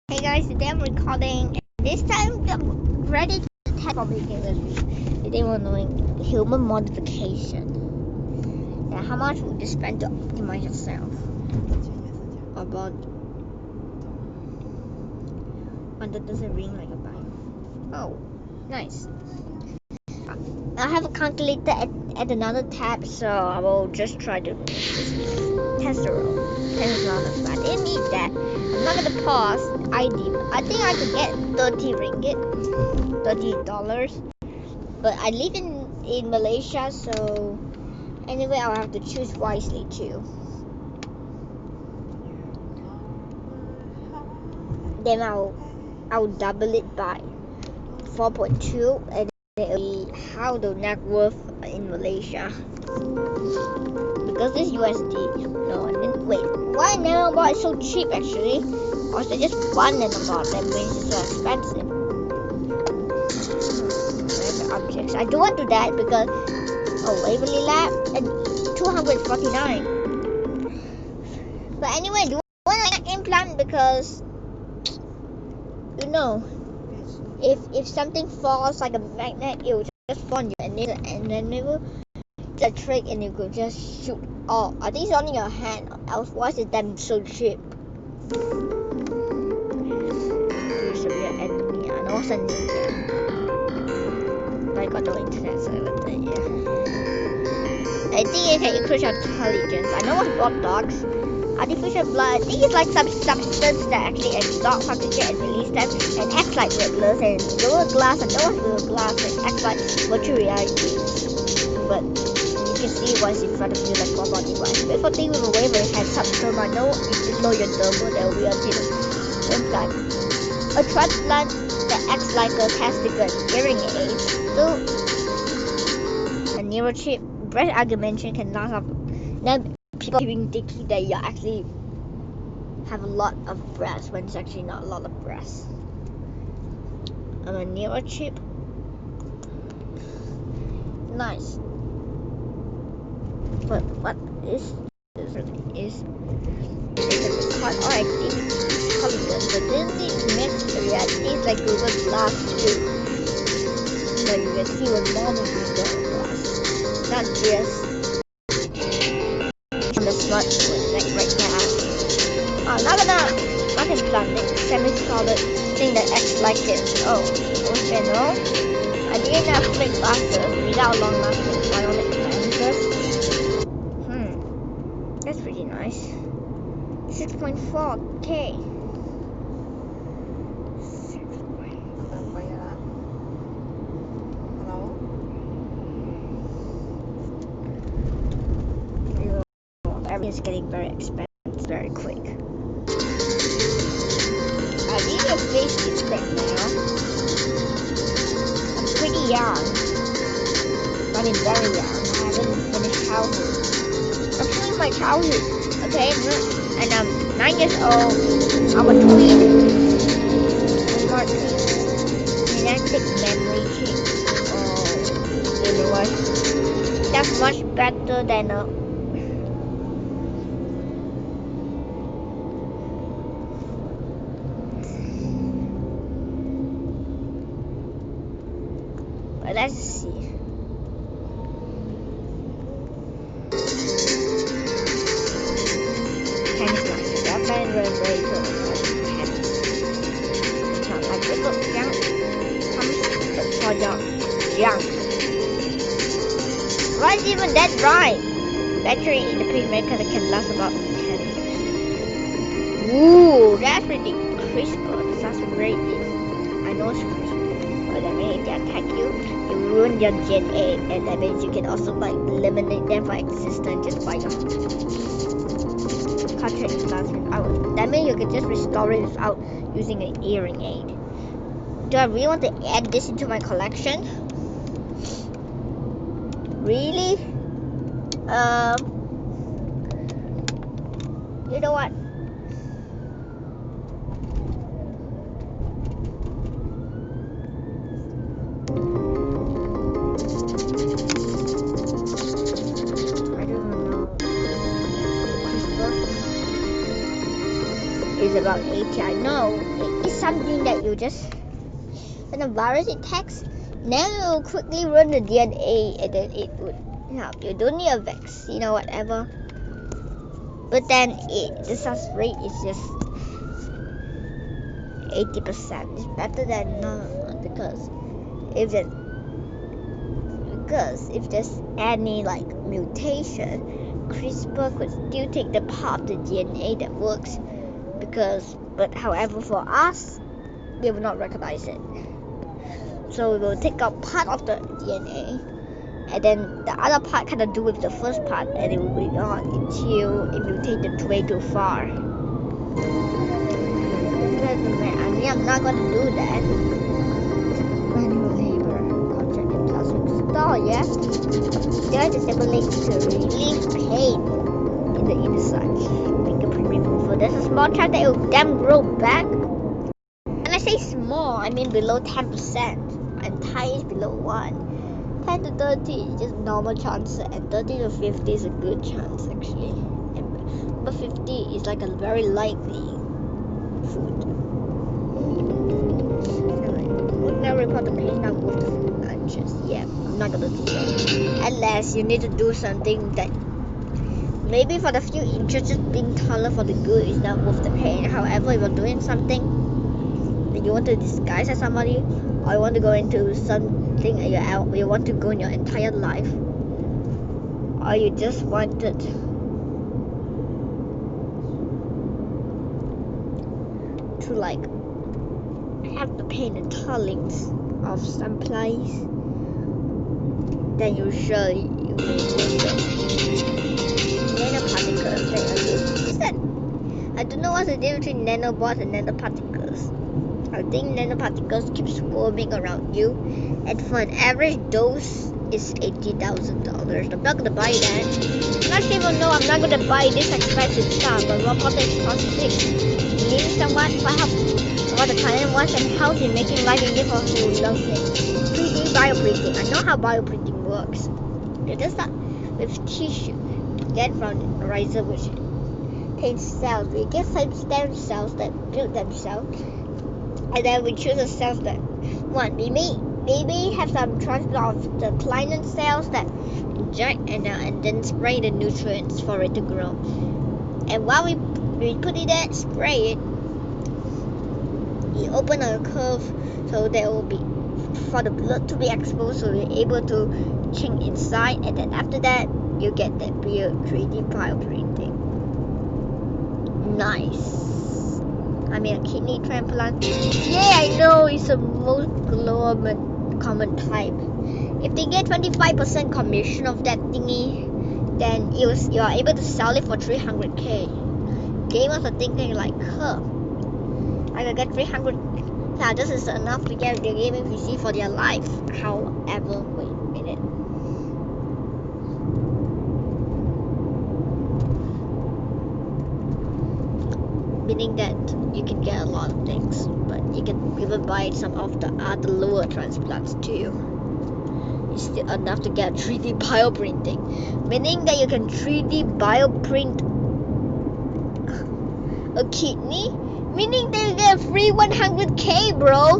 Hey guys, today I'm recording. This time I'm ready to test publication. Today we're doing human modification. Now, how much would you spend to optimize yourself? About. Oh, that doesn't ring like a bell. Oh, nice. I have a calculator at another tab, so I will just try to test the roll. $10. I didn't need that. I'm not gonna pause. I think I could get 30 ringgit, $30. But I live in Malaysia, so anyway, I'll have to choose wisely too. Then I'll double it by 4.2 and it'll be how the net worth in Malaysia. Because this USD. No, I didn't. Wait, why nanobot is so cheap actually? Or is it just one nanobot that means it's so expensive? Objects. I don't want to do that because Waverly Lab and 249. But anyway, do you want an implant because if something falls like a magnet, it will just fall on you and then it will a trick and you could just shoot. Oh, I think it's only your hand. Else, why is it them so cheap? Use a real enemy. I know it's a ninja. But I got no internet, so I think it can increase your intelligence. I know what's blood dogs. Artificial blood. I think it's like some substance that actually absorb particle and release them and acts like regulars and Google Glass. I know what's Google Glass. It acts like virtual reality. But you can see once in front of you like mobile device. Before thing with a waiver, it has some thermal. No, below your dermal there will be a implant. A transplant that acts like a testicle, hearing aid. So a neurochip breast augmentation can last up. Now people being thinking that you actually have a lot of breasts when it's actually not a lot of breasts. A neurochip. Nice. But what is it can record all activity polygon, but then it mixed realities like Google Glass too. So you can see what more than Google Glass. Not just on the smartphone like right now. Not implanting semi-solid thing that acts like it. Oh, general. I didn't have fake glasses without long-lasting bionic lenses. That's pretty nice. 6.4K. Everything's getting very expensive very quick. I need a face right now. I'm pretty young. I mean very young. I haven't finished childhood. I'm showing my childhood. Okay, and I'm 9 years old. I'm a twin. Smart twin. Genetic memory chip. Oh, you know what? That's much better than a. But let's see. Young. Why is even that right? Battery in the pacemaker that can last about 10 years. Ooh, that's pretty crisp. Sounds great. I know it's crisp. But that means if they attack you, you ruin your Gen 8, and that means you can also like eliminate them for existence just by your cartridge lasts without. That means you can just restore it without using an hearing aid. Do I really want to add this into my collection? Really? You know what? I don't know. CRISPR is about 80. I know. something that you just, when a virus attacks, then it will quickly run the DNA and then it would help. You don't need a vaccine or whatever. But then the success rate is just 80%. It's better than none because if there's any like mutation, CRISPR could still take the part of the DNA that works. But however, for us, they will not recognize it. So we will take out part of the DNA, and then the other part kind of do with the first part, and it will be on until it mutated way too far. I mean, I'm not gonna do that. Manual labor, contract in plastic store, yeah. There is ability to relieve pain in the inside. Fingerprint removal. There's a small chance that it will then grow back. When I say small, I mean below 10%. And tiny is below 1. 10 to 30 is just normal chance, and 30 to 50 is a good chance actually. But 50 is like a very likely food. Would never report the pain that with the lunches. Yeah, I'm not gonna do that. Unless you need to do something that maybe for the few inches just being taller for the good is not worth the pain. However, if you're doing something that you want to disguise as somebody, or you want to go into something you want to go in your entire life, or you just wanted to like have the pain and tolerance of some place, then you surely you will use the nanoparticles that are used. I don't know what's the difference between nanobots and nanoparticles. I think nanoparticles keep swarming around you, and for an average dose is $80,000. I'm not gonna buy that. I'm not even know I'm not gonna buy this expensive stuff, but what is cosmetic? Meaning somewhat perhaps what the client wants and how he's making life easier for who loves it. 3D bioprinting. I know how bioprinting works. You just start with tissue. Get from razor which contains cells. We get some stem cells that build themselves. And then we choose the cells that maybe have some transplant of the client cells that inject and then spray the nutrients for it to grow. And while we put it there, spray it, we open a curve so there will be for the blood to be exposed, so we're able to change inside, and then after that you get that real 3D bioprinting. Nice. I mean a kidney transplant. Yeah, I know it's the most common type. If they get 25% commission of that thingy, then you are able to sell it for 300k. Gamers are thinking like, I can get 300. Yeah, this is enough to get their gaming PC for their life. However, wait a minute. Meaning that you can get a lot of things, but you can even buy some of the other lower transplants too. It's still enough to get 3D bioprinting, meaning that you can 3D bioprint a kidney, meaning that you get a free 100k, bro.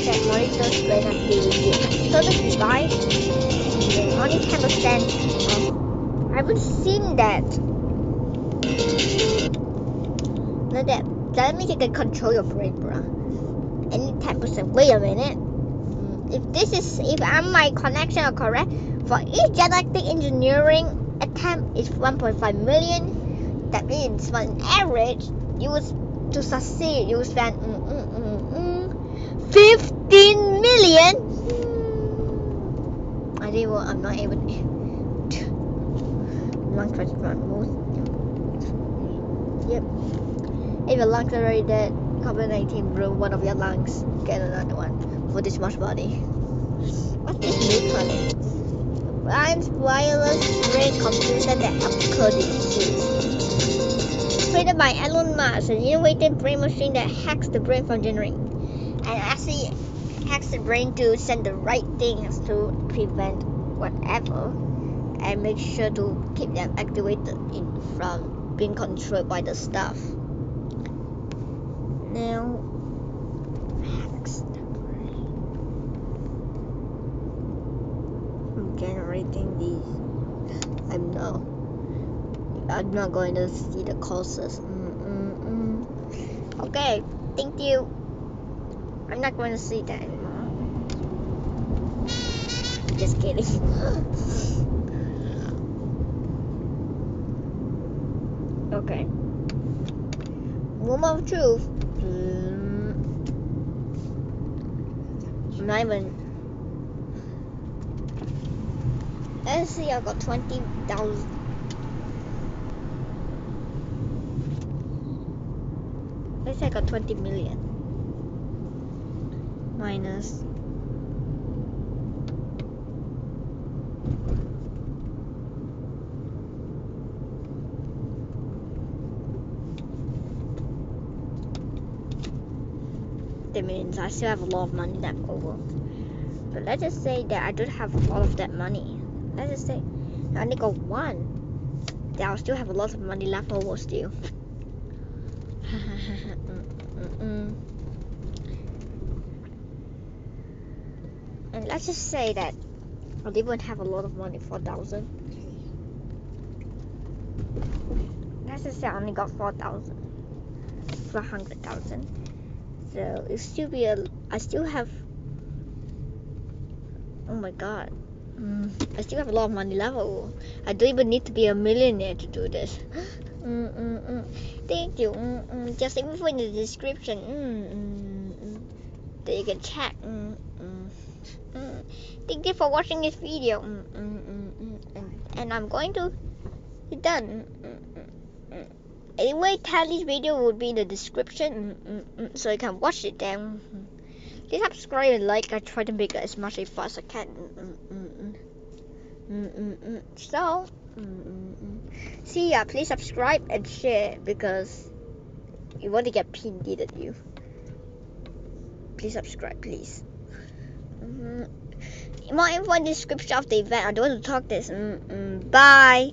That monitors brain activity. So the device only 10%. I haven't seen that. No, that means you can control your brain, bro. Only 10%. Wait a minute. If my connection are correct, for each genetic engineering attempt is 1.5 million. That means on average, to succeed, you spend 15 million. I'm not able to lung transplant most. Yep. If your lungs are already dead, COVID-19 ruined one of your lungs. Get another one for this much body. What's this new product? Ryan's wireless brain computer that upcode disease. Created by Elon Musk, an innovative brain machine that hacks the brain from generating and actually hacks the brain to send the right things to prevent whatever. and make sure to keep them activated from being controlled by the staff. Now, I'm generating these. I'm not going to see the courses. Okay, thank you. I'm not going to see that anymore. Just kidding. Okay. Moment of truth. I'm not even. Let's see, I got 20,000. Let's say I got 20 million. Minus. That means I still have a lot of money left over. But let's just say that I don't have all of that money. Let's just say I only got one. Then I'll still have a lot of money left over still. And let's just say that I don't even have a lot of money, 4,000. Let's just say I only got 4,000. 400,000. So it still be I still have. Oh my god. I still have a lot of money left. I don't even need to be a millionaire to do this. Thank you. Just leave it in the description. That you can check. Thank you for watching this video. And I'm going to be done. Anyway, Tally's video will be in the description. So you can watch it then. Please subscribe and like. I try to make it as much as fast as I can. So, see ya. Please subscribe and share because you want to get pinned, didn't you? Please subscribe, please. More info in the description of the event. I don't want to talk this. Bye.